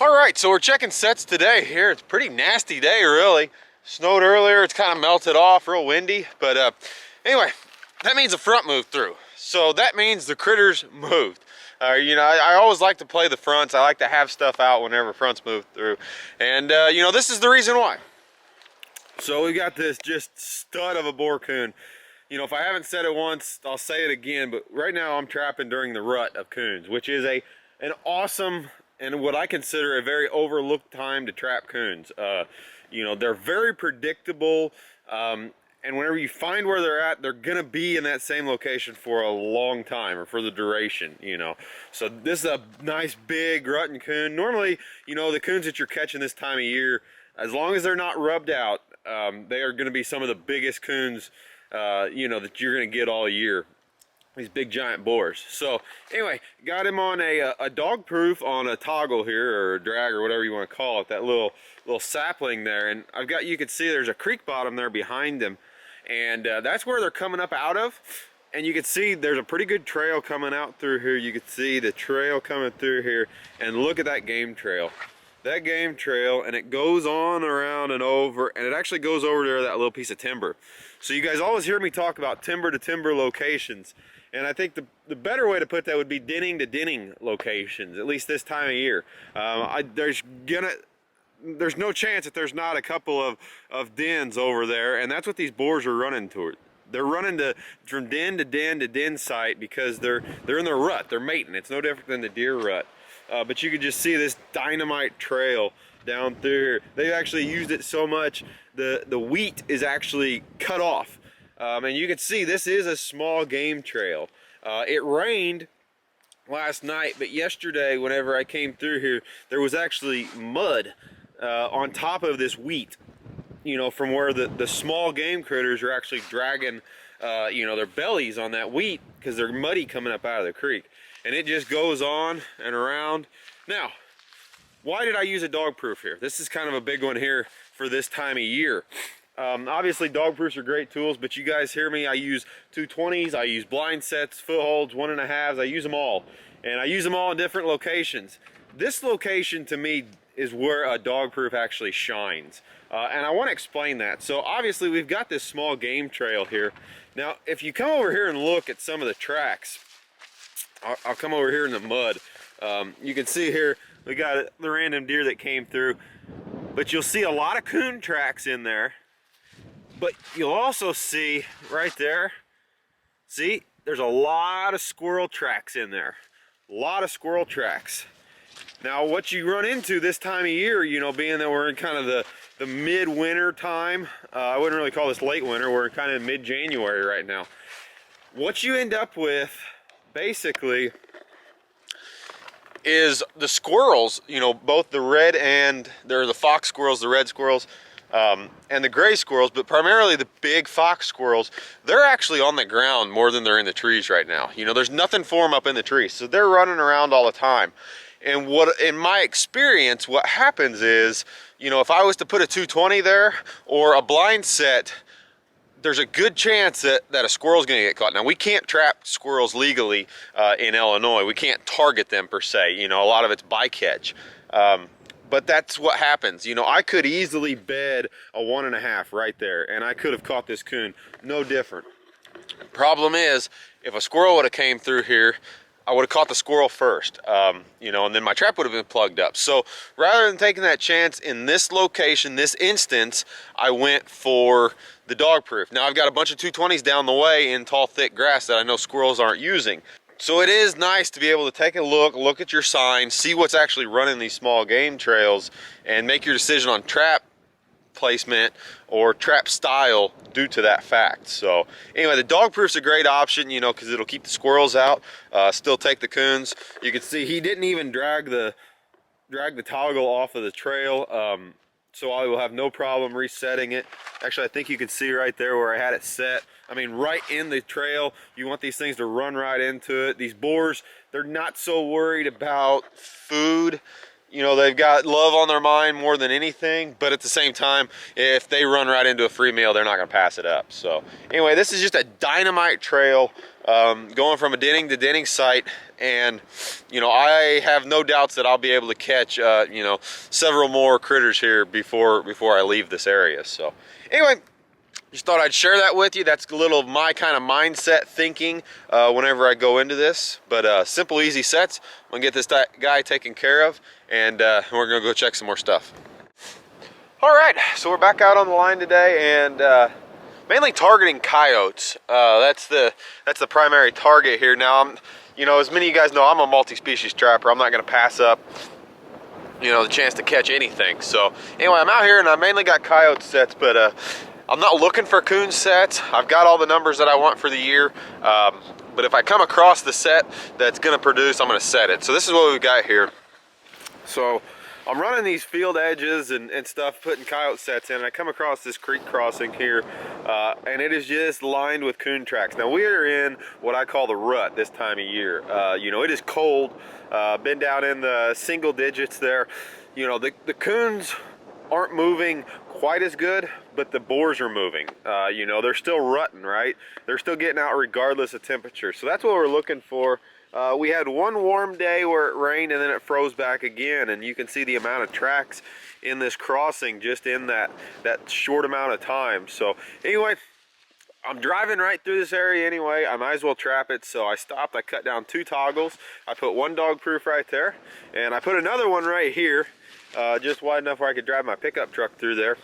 All right, so we're checking sets today here. It's a pretty nasty day, really. Snowed earlier, it's kind of melted off, real windy. But anyway, that means the front moved through. So that means the critters moved. I always like to play the fronts. I like to have stuff out whenever fronts move through. And, this is the reason why. So we got this just stud of a boar coon. If I haven't said it once, I'll say it again. But right now I'm trapping during the rut of coons, which is an awesome and what I consider a very overlooked time to trap coons. They're very predictable, and whenever you find where they're at, they're gonna be in that same location for a long time or for the duration. So this is a nice big rutting coon. Normally, the coons that you're catching this time of year, as long as they're not rubbed out, they are gonna be some of the biggest coons that you're gonna get all year. These big giant boars. So anyway, got him on a dog proof on a toggle here, or a drag, or whatever you want to call it, that little sapling there. And you can see there's a creek bottom there behind him, and that's where they're coming up out of. And you can see there's a pretty good trail coming out through here. You can see the trail coming through here, and look at that game trail. That game trail, and it goes on around and over, and it actually goes over to that little piece of timber. So you guys always hear me talk about timber to timber locations. And I think the better way to put that would be denning to denning locations, at least this time of year. There's no chance that there's not a couple of dens over there, and that's what these boars are running toward. They're running from den to den to den site because they're in their rut. They're mating. It's no different than the deer rut. But you can just see this dynamite trail down through here. They've actually used it so much, the wheat is actually cut off. And you can see this is a small game trail. It rained last night, but yesterday whenever I came through here, there was actually mud on top of this wheat, from where the small game critters are actually dragging their bellies on that wheat because they're muddy coming up out of the creek. And it just goes on and around. Now, why did I use a dog proof here? This is kind of a big one here for this time of year. Obviously dog proofs are great tools, but you guys hear me, I use 220s, I use blind sets, footholds, 1.5s, I use them all. And I use them all in different locations. This location to me is where a dog proof actually shines. And I want to explain that. So obviously we've got this small game trail here. Now if you come over here and look at some of the tracks, I'll come over here in the mud. You can see here, we got the random deer that came through, but you'll see a lot of coon tracks in there. But you'll also see right there, see, there's a lot of squirrel tracks in there. A lot of squirrel tracks. Now what you run into this time of year, being that we're in kind of the mid-winter time, I wouldn't really call this late winter, we're in kind of mid-January right now. What you end up with, basically, is the squirrels, both the red and, they're the fox squirrels, the red squirrels, and the gray squirrels, but primarily the big fox squirrels, they're actually on the ground more than they're in the trees right now. There's nothing for them up in the trees, so they're running around all the time. And in my experience, what happens is, if I was to put a 220 there or a blind set, there's a good chance that a squirrel's gonna get caught. Now, we can't trap squirrels legally in Illinois. We can't target them per se. A lot of it's bycatch. But that's what happens. I could easily bed a 1.5 right there, and I could have caught this coon, no different. Problem is, if a squirrel would have came through here, I would have caught the squirrel first, and then my trap would have been plugged up. So rather than taking that chance in this location, this instance, I went for the dog proof. Now I've got a bunch of 220s down the way in tall, thick grass that I know squirrels aren't using. So it is nice to be able to take a look at your sign, see what's actually running these small game trails, and make your decision on trap placement or trap style due to that fact. So anyway, the dog proof's a great option, because it'll keep the squirrels out, still take the coons. You can see he didn't even drag the toggle off of the trail, so I will have no problem resetting it. Actually, I think you can see right there where I had it set. I mean, right in the trail. You want these things to run right into it. These boars, they're not so worried about food. you know, they've got love on their mind more than anything, but at the same time, if they run right into a free meal, they're not going to pass it up. So anyway, this is just a dynamite trail going from a denning to denning site, and you know, I have no doubts that I'll be able to catch you know, several more critters here before I leave this area. So anyway, just thought I'd share that with you. That's a little of my kind of mindset thinking whenever I go into this. But simple, easy sets. I'm gonna get this guy taken care of, and we're gonna go check some more stuff. All right, so we're back out on the line today, and mainly targeting coyotes. That's the primary target here. Now, you know, as many of you guys know, I'm a multi-species trapper. I'm not gonna pass up, you know, the chance to catch anything. So anyway, I'm out here and I mainly got coyote sets, but I'm not looking for coon sets. I've got all the numbers that I want for the year. But if I come across the set that's gonna produce, I'm gonna set it. So this is what we've got here. So I'm running these field edges and stuff, putting coyote sets in, and I come across this creek crossing here, and it is just lined with coon tracks. Now we are in what I call the rut this time of year. You know, it is cold, been down in the single digits there. You know, the coons aren't moving quite as good, but the boars are moving. You know, they're still rutting, right? They're still getting out regardless of temperature. So that's what we're looking for. We had one warm day where it rained and then it froze back again, and you can see the amount of tracks in this crossing just in that short amount of time. So anyway, I'm driving right through this area anyway. I might as well trap it, so I stopped. I cut down 2 toggles. I put one dog proof right there, and I put another one right here, just wide enough where I could drive my pickup truck through there.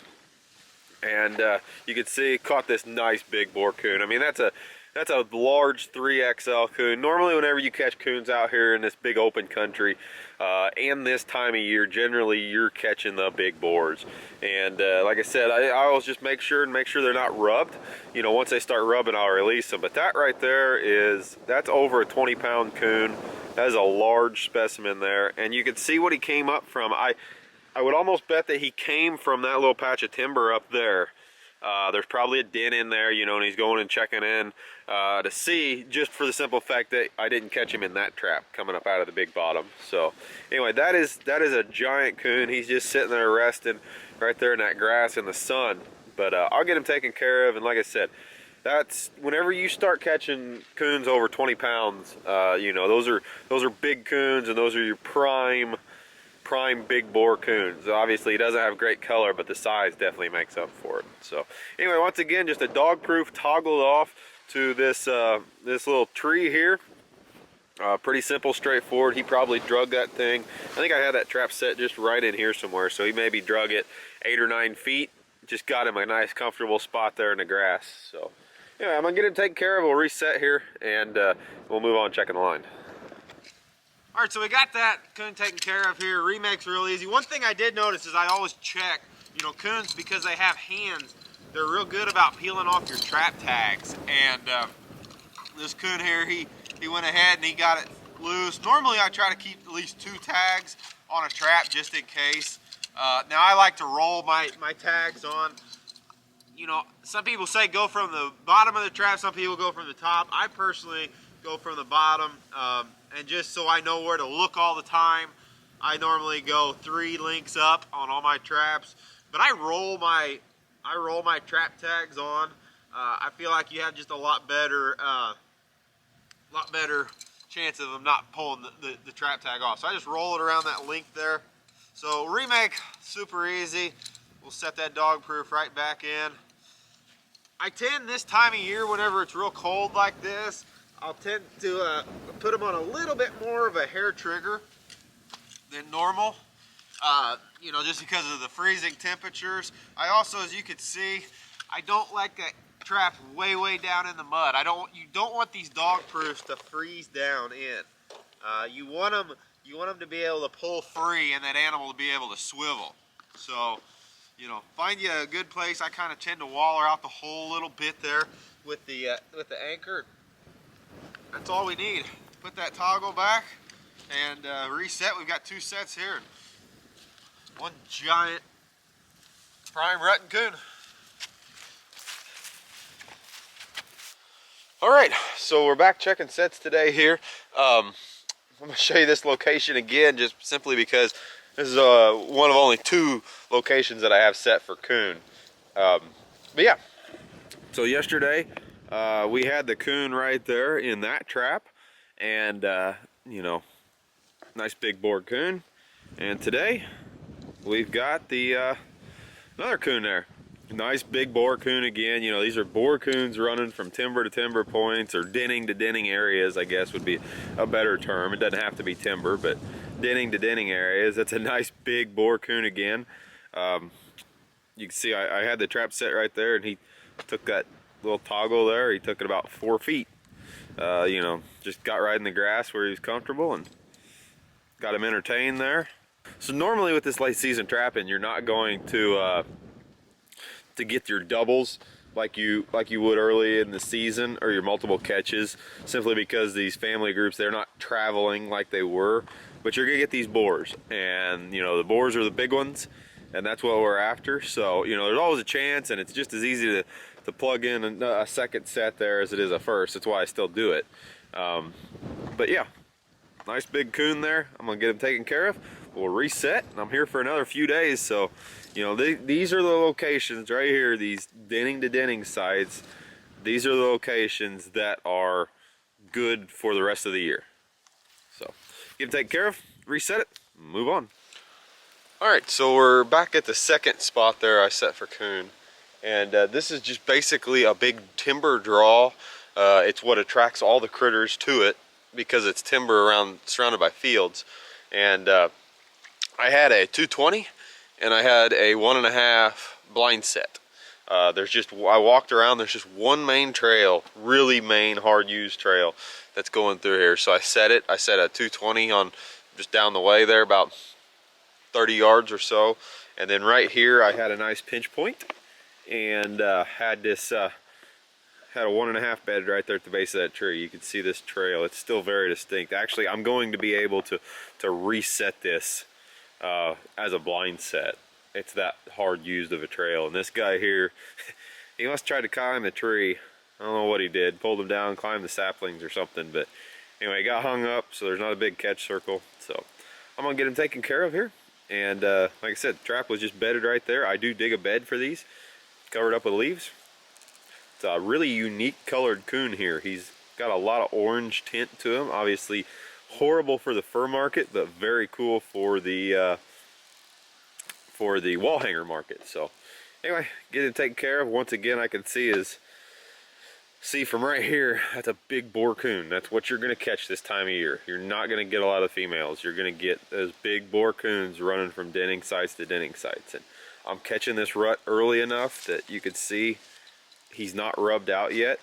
And you can see, caught this nice big boar coon. I mean, that's a large 3XL coon. Normally whenever you catch coons out here in this big open country and this time of year, generally you're catching the big boars. And like I said, I always just make sure they're not rubbed. You know, once they start rubbing, I'll release them. But that right there that's over a 20-pound coon. That is a large specimen there, and you can see what he came up from. I would almost bet that he came from that little patch of timber up there. There's probably a den in there, you know, and he's going and checking in to see, just for the simple fact that I didn't catch him in that trap coming up out of the big bottom. So anyway, that is a giant coon. He's just sitting there resting right there in that grass in the sun. But I'll get him taken care of, and like I said, that's whenever you start catching coons over 20 pounds, you know, those are big coons, and those are your prime big boar coons. Obviously he doesn't have great color, but the size definitely makes up for it. So anyway, once again, just a dog proof toggled off to this this little tree here. Pretty simple, straightforward. He probably drug that thing. I think I had that trap set just right in here somewhere, so he maybe drug it 8 or 9 feet. Just got him a nice comfortable spot there in the grass. So anyway, I'm gonna get him taken care of. We'll reset here, and we'll move on checking the line. All right, so we got that coon taken care of here. Remake's real easy. One thing I did notice is I always check, you know, coons, because they have hands, they're real good about peeling off your trap tags. And this coon here, he went ahead and he got it loose. Normally I try to keep at least 2 tags on a trap just in case. Now I like to roll my tags on. You know, some people say go from the bottom of the trap, some people go from the top. I personally go from the bottom. And just so I know where to look all the time, I normally go 3 links up on all my traps. But I roll my trap tags on. I feel like you have just a lot better chance of them not pulling the trap tag off. So I just roll it around that link there. So remake, super easy. We'll set that dog proof right back in. I tend this time of year, whenever it's real cold like this, I'll tend to put them on a little bit more of a hair trigger than normal, you know, just because of the freezing temperatures. I also, as you can see, I don't like that trap way down in the mud. You don't want these dog proofs to freeze down in. You want them to be able to pull free and that animal to be able to swivel. So, you know, find you a good place. I kind of tend to waller out the whole little bit there with the anchor. That's all we need. Put that toggle back and reset. We've got 2 sets here. One giant prime rutting coon. All right, so we're back checking sets today here. I'm gonna show you this location again, just simply because This is one of only 2 locations that I have set for coon. But yeah, so yesterday we had the coon right there in that trap, and you know, nice big boar coon. And today we've got the another coon there. Nice big boar coon again. You know, these are boar coons running from timber to timber points, or denning to denning areas, I guess would be a better term. It doesn't have to be timber, but denning to denning areas. That's a nice big boar coon again. You can see I had the trap set right there, and he took that little toggle there. He took it about 4 feet. You know, just got right in the grass where he was comfortable and got him entertained there. So normally with this late season trapping, you're not going to get your doubles like you would early in the season, or your multiple catches, simply because these family groups, they're not traveling like they were. But you're gonna get these boars, and you know, the boars are the big ones, and that's what we're after. So you know, there's always a chance, and it's just as easy to plug in a second set there as it is a first. That's why I still do it. But yeah, nice big coon there. I'm gonna get him taken care of. We'll reset, and I'm here for another few days. So you know, these are the locations right here, these denning to denning sites. These are the locations that are good for the rest of the year. So get them taken care of, reset it, move on. All right, so we're back at the second spot there I set for coon. And this is just basically a big timber draw. It's what attracts all the critters to it, because it's timber around, surrounded by fields. And I had a 220 and I had a 1.5 blind set. I walked around, there's just one main trail, really main, hard used trail that's going through here. So I set a 220 on just down the way there, about 30 yards or so. And then right here I had a nice pinch point, and had a 1.5 bed right there at the base of that tree. You can see this trail, it's still very distinct. Actually, I'm going to be able to reset this as a blind set. It's that hard used of a trail. And this guy here, he must try to climb the tree. I don't know what he did, pulled him down, climbed the saplings or something, but anyway, he got hung up, so there's not a big catch circle. So I'm gonna get him taken care of here. And like I said, the trap was just bedded right there. I do dig a bed for these, covered up with leaves. It's a really unique colored coon here. He's got a lot of orange tint to him. Obviously horrible for the fur market, but very cool for the wall hanger market. So anyway, get it taken care of. Once again, I can see from right here, that's a big boar coon. That's what you're gonna catch this time of year. You're not gonna get a lot of females. You're gonna get those big boar coons running from denning sites to denning sites. And I'm catching this rut early enough that you could see he's not rubbed out yet.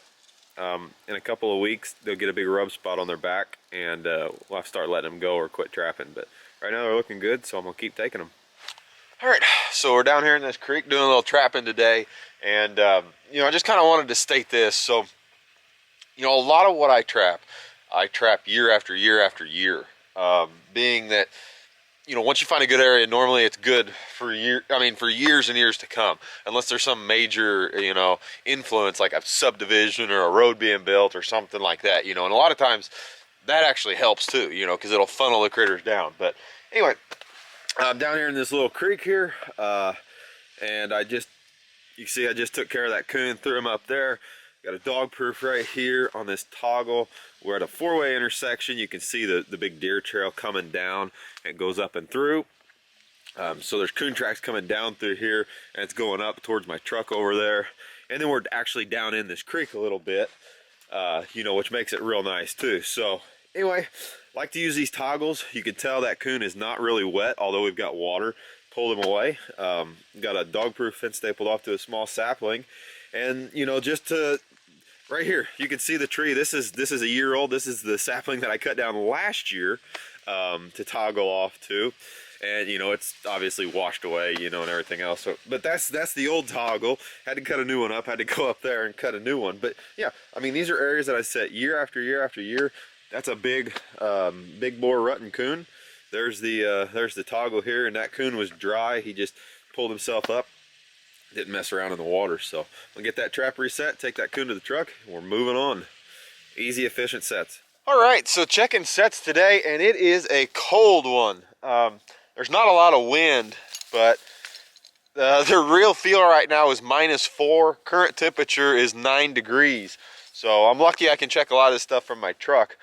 In a couple of weeks, they'll get a big rub spot on their back, and we'll have to start letting them go or quit trapping. But right now they're looking good, so I'm gonna keep taking them. All right, so we're down here in this creek doing a little trapping today, and you know, I just kind of wanted to state this. So, you know, a lot of what I trap year after year after year. Being that, you know, once you find a good area, normally it's good for years and years to come, unless there's some major, you know, influence like a subdivision or a road being built or something like that, you know. And a lot of times that actually helps too, you know, because it'll funnel the critters down. But anyway, I'm down here in this little creek here, and you can see I just took care of that coon, threw him up there. Got a dog proof right here on this toggle. We're at a 4-way intersection. You can see the big deer trail coming down. It goes up and through. So there's coon tracks coming down through here, and it's going up towards my truck over there. And then we're actually down in this creek a little bit, you know, which makes it real nice too. So anyway, like to use these toggles. You can tell that coon is not really wet, although we've got water. Pulled him away. Got a dog proof fence stapled off to a small sapling. And you know, just to right here, you can see the tree. This is a year old. This is the sapling that I cut down last year to toggle off to, and you know, it's obviously washed away, you know, and everything else. So, but that's the old toggle. Had to cut a new one up. Had to go up there and cut a new one. But yeah, I mean, these are areas that I set year after year after year. That's a big boar rut and coon. There's the toggle here, and that coon was dry. He just pulled himself up. Didn't mess around in the water. So we'll get that trap reset, take that coon to the truck, and we're moving on. Easy, efficient sets. All right, so checking sets today, and it is a cold one. there's not a lot of wind, but the real feel right now is -4. Current temperature is 9 degrees. So I'm lucky I can check a lot of this stuff from my truck.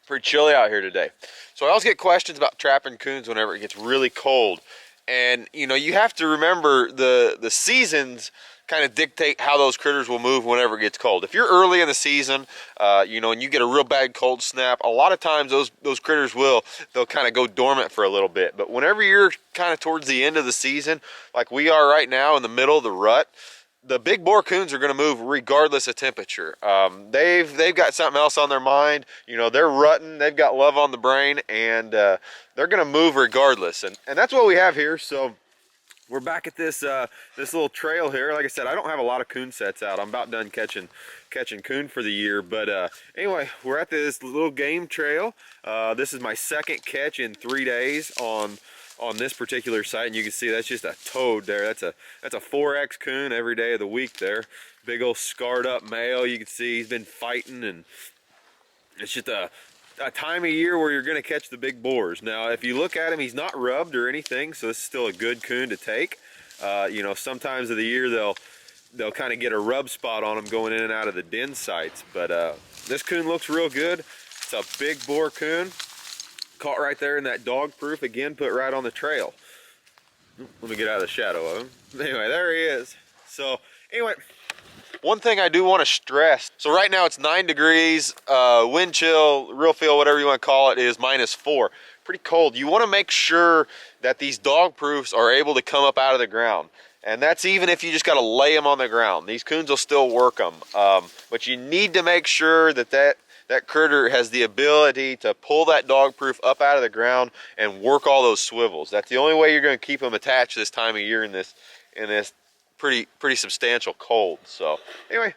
Pretty chilly out here today. So I always get questions about trapping coons whenever it gets really cold. And you know, you have to remember the seasons kind of dictate how those critters will move whenever it gets cold. If you're early in the season, you know, and you get a real bad cold snap, a lot of times those critters they'll kind of go dormant for a little bit. But whenever you're kind of towards the end of the season, like we are right now in the middle of the rut, the big boar coons are going to move regardless of temperature. They've got something else on their mind. You know, they're rutting, they've got love on the brain, and they're going to move regardless. And that's what we have here. So we're back at this this little trail here. Like I said, I don't have a lot of coon sets out. I'm about done catching coon for the year. But anyway, we're at this little game trail. This is my second catch in 3 days on this particular site, and you can see that's just a toad there. That's a 4X coon every day of the week there. Big old scarred up male. You can see he's been fighting, and it's just a time of year where you're going to catch the big boars. Now, if you look at him, he's not rubbed or anything, so this is still a good coon to take. You know, sometimes of the year they'll kind of get a rub spot on them going in and out of the den sites, but this coon looks real good. It's a big boar coon. Caught right there in that dog proof, again, put right on the trail. Let me get out of the shadow of him. Anyway, there he is. So anyway, one thing I do want to stress, so right now it's 9 degrees, wind chill, real feel, whatever you want to call it, is -4. Pretty cold. You want to make sure that these dog proofs are able to come up out of the ground. And that's even if you just got to lay them on the ground. These coons will still work them. But you need to make sure that critter has the ability to pull that dog proof up out of the ground and work all those swivels. That's the only way you're going to keep them attached this time of year in this pretty substantial cold. So anyway,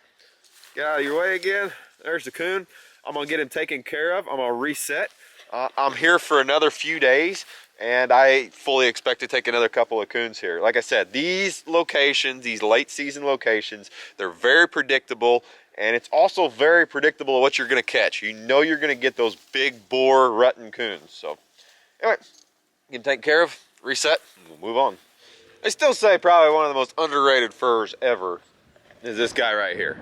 get out of your way again. There's the coon. I'm gonna get him taken care of. I'm gonna reset. I'm here for another few days, and I fully expect to take another couple of coons here. Like I said, these locations, these late season locations, they're very predictable. And it's also very predictable what you're going to catch. You know you're going to get those big boar rutting coons. So anyway, you can take care of, reset, and we'll move on. I still say probably one of the most underrated furs ever is this guy right here.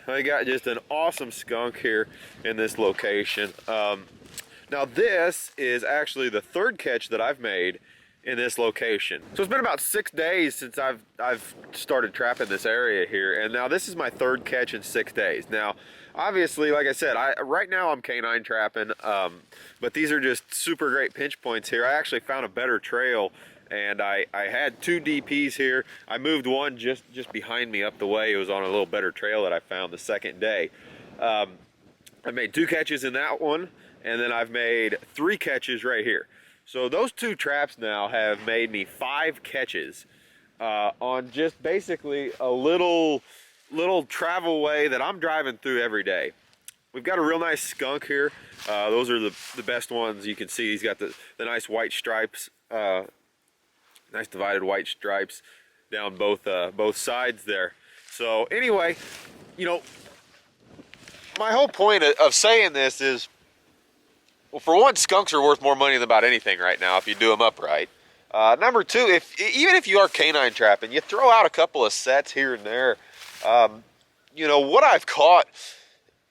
I got just an awesome skunk here in this location. Now this is actually the third catch that I've made in this location. So it's been about 6 days since I've started trapping this area here, and now this is my third catch in 6 days. Now obviously, like I said, right now I'm canine trapping, but these are just super great pinch points here. I actually found a better trail, and I had 2 DPs here. I moved one just behind me up the way. It was on a little better trail that I found the second day. I made 2 catches in that one, and then I've made 3 catches right here. So those 2 traps now have made me 5 catches on just basically a little travel way that I'm driving through every day. We've got a real nice skunk here. Those are the best ones. You can see he's got the nice white stripes, nice divided white stripes down both sides there. So anyway, you know, my whole point of saying this is, well, for one, skunks are worth more money than about anything right now if you do them upright. Number 2, even if you are canine trapping, you throw out a couple of sets here and there. You know, what I've caught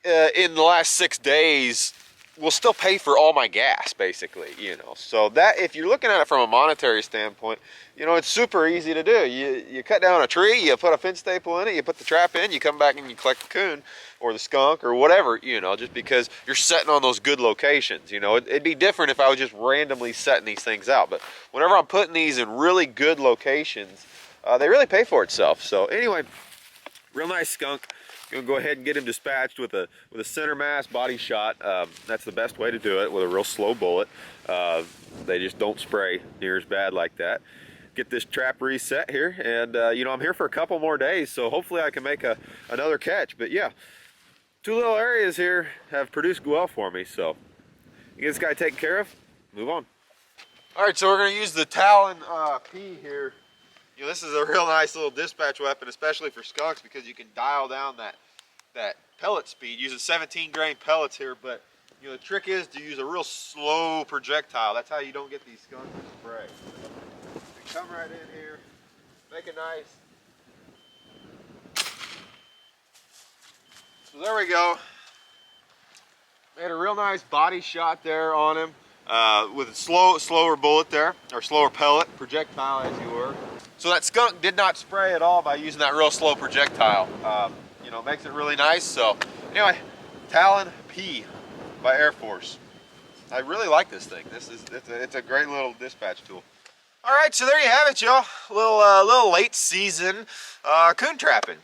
in the last 6 days will still pay for all my gas, basically, you know. So that, if you're looking at it from a monetary standpoint, you know, it's super easy to do. You cut down a tree, you put a fence staple in it, you put the trap in, you come back and you collect the coon or the skunk or whatever, you know, just because you're setting on those good locations. You know, it'd be different if I was just randomly setting these things out, but whenever I'm putting these in really good locations, they really pay for itself. So anyway, real nice skunk. Gonna go ahead and get him dispatched with a center mass body shot. That's the best way to do it, with a real slow bullet. They just don't spray near as bad like that. Get this trap reset here, and you know, I'm here for a couple more days, so hopefully I can make another catch. But yeah, 2 little areas here have produced well for me, so you get this guy taken care of, move on. All right, so we're gonna use the Talon P here. You know, this is a real nice little dispatch weapon, especially for skunks, because you can dial down that pellet speed using 17 grain pellets here. But You know, the trick is to use a real slow projectile. That's how you don't get these skunks to spray. You come right in here, make it nice. So there we go. Made a real nice body shot there on him with a slower bullet there, or slower pellet, projectile as you were. So that skunk did not spray at all by using that real slow projectile. You know, makes it really nice. So anyway, Talon P by Air Force. I really like this thing. It's a great little dispatch tool. All right, so there you have it, y'all. Little late season coon trapping.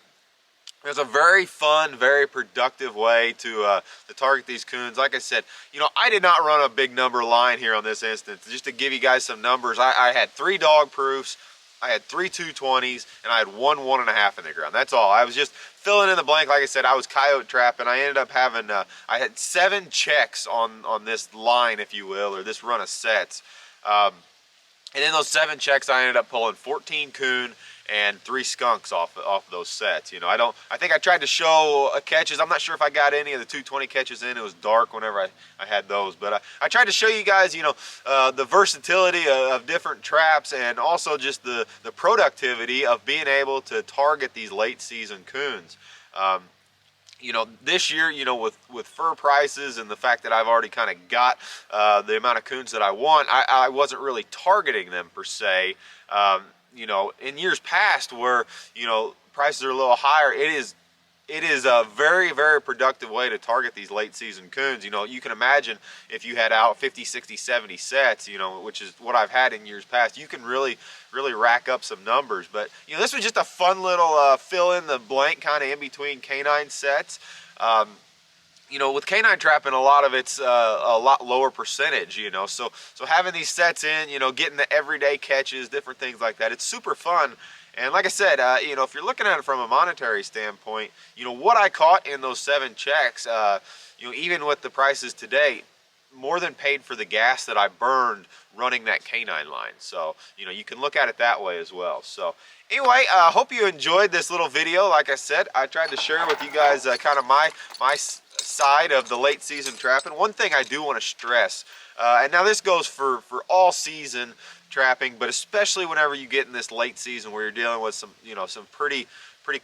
It's a very fun, very productive way to target these coons. Like I said, you know, I did not run a big number line here on this instance. Just to give you guys some numbers, I had 3 dog proofs, I had 3 220s, and I had 1 1.5 in the ground. That's all. I was just filling in the blank. Like I said, I was coyote trapping. I ended up having, I had 7 checks on this line, if you will, or this run of sets. And in those 7 checks, I ended up pulling 14 coon and 3 skunks off those sets. You know, I think I tried to show catches. I'm not sure if I got any of the 220 catches in. It was dark whenever I had those, but I tried to show you guys, you know, the versatility of different traps, and also just the productivity of being able to target these late season coons. You know, this year, you know, with fur prices and the fact that I've already kind of got the amount of coons that I want, I wasn't really targeting them per se. You know, in years past where, you know, prices are a little higher, it is a very, very productive way to target these late season coons. You know, you can imagine if you had out 50, 60, 70 sets, you know, which is what I've had in years past, you can really rack up some numbers. But, you know, this was just a fun little fill in the blank kind of in between canine sets. You know, with canine trapping, a lot of it's a lot lower percentage, you know, so having these sets in, you know, getting the everyday catches, different things like that, it's super fun. And like I said, you know, if you're looking at it from a monetary standpoint, you know, what I caught in those 7 checks, you know, even with the prices today, more than paid for the gas that I burned running that canine line. So, you know, you can look at it that way as well. So anyway, I hope you enjoyed this little video. Like I said, I tried to share with you guys kind of my side of the late season trapping. One thing I do want to stress, and now this goes for all season trapping, but especially whenever you get in this late season where you're dealing with some, you know, some pretty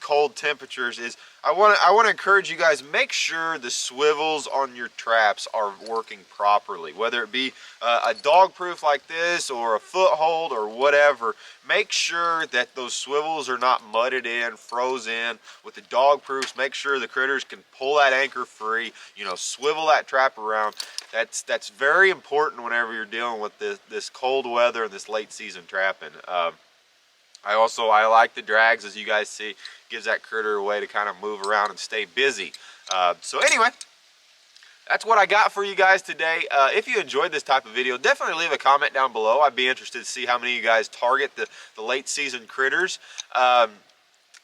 cold temperatures, is I want to encourage you guys, make sure the swivels on your traps are working properly, whether it be a dog proof like this or a foothold or whatever. Make sure that those swivels are not mudded in, froze in. With the dog proofs, make sure the critters can pull that anchor free, you know, swivel that trap around. That's very important whenever you're dealing with this cold weather and this late season trapping. I like the drags, as you guys see. Gives that critter a way to kind of move around and stay busy. So anyway, that's what I got for you guys today. If you enjoyed this type of video, definitely leave a comment down below. I'd be interested to see how many of you guys target the late season critters.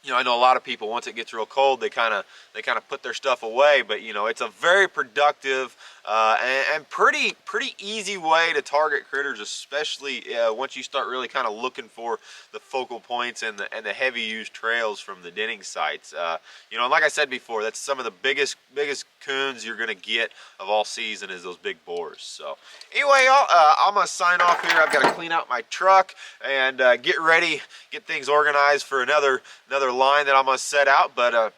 You know, I know a lot of people, once it gets real cold, they kind of put their stuff away. But you know, it's a very productive and pretty easy way to target critters, especially once you start really kind of looking for the focal points and the heavy used trails from the denning sites. You know, and like I said before, that's some of the biggest coons you're gonna get of all season, is those big boars. So anyway, y'all, I'm gonna sign off here. I've got to clean out my truck and get ready, get things organized for another line that I'm gonna set out. But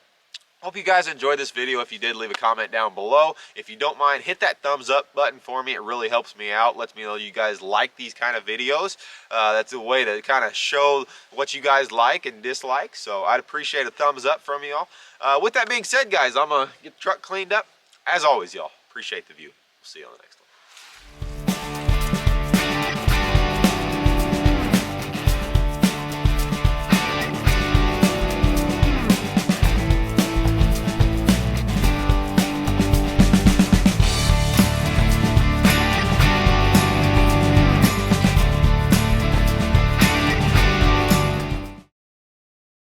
hope you guys enjoyed this video. If you did, leave a comment down below. If you don't mind, hit that thumbs up button for me. It really helps me out, lets me know you guys like these kind of videos. That's a way to kind of show what you guys like and dislike, so I'd appreciate a thumbs up from y'all. With that being said, guys, I'm gonna get the truck cleaned up. As always, y'all, appreciate the view. We'll see you on the next one.